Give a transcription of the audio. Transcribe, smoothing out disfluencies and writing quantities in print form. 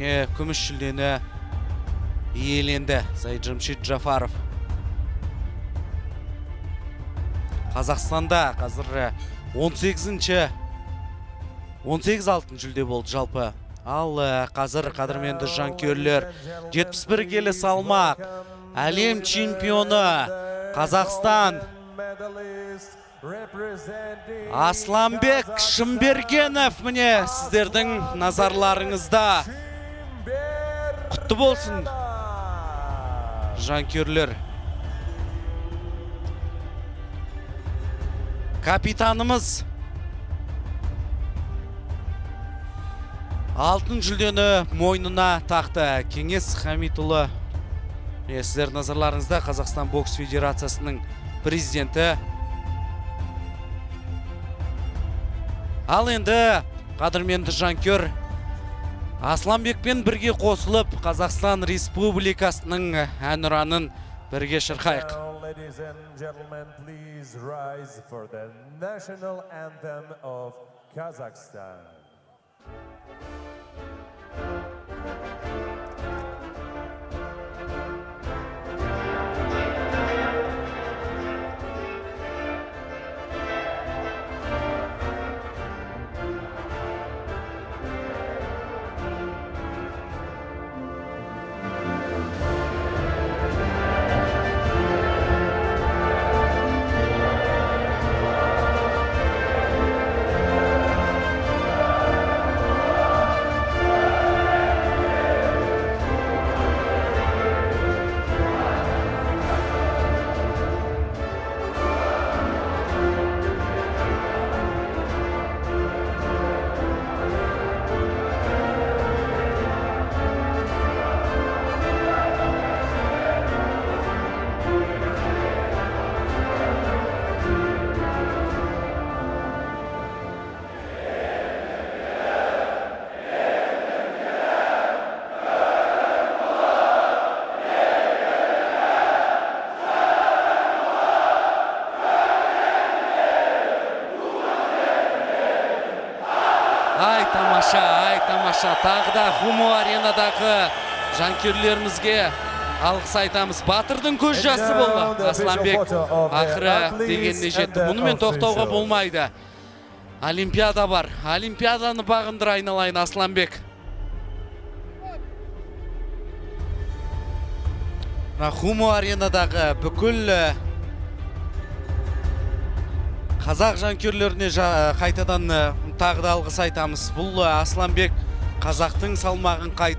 Күміс жүлдені иеленді Сайджамшид Джафаров. Қазақстанда қазір 18 алтын жүлде болды жалпы. Ал қазір қадірменді жанкүйерлер 71 келі салмақ әлем чемпионы Қазақстан Асланбек Шымбергенов міне сіздердің назарларыңызда. Құтты болсын жанкүйерлер. Капитанымыз алтын жүлдені мойнына тақты. Кеңес Хамитұлы сіздер назарларыңызда, Қазақстан бокс федерациясының президенті. Ал енді қадірменді жанкүйер Асланбекпен бірге қосылып, Қазақстан Республикасының әнұранын бірге шырқайық. Ladies and gentlemen, please rise for the national anthem of Kazakhstan. Ай тамаша, тағы да Хумо аренадағы жанкүйерлерімізге алғыс айтамыз. Батырдың көз жасы болды. Асланбек ақыры дегеніне жетті. Мұнымен тоқтауға болмайды. Олимпиада бар. Олимпиаданы бағындыр айналайын Асланбек. Хумо аренадағы бүкіл қазақ жанкүйерлеріне қайтадан тағы да алғыс айтамыз. Бұл Асланбек қазақтың салмағын қайта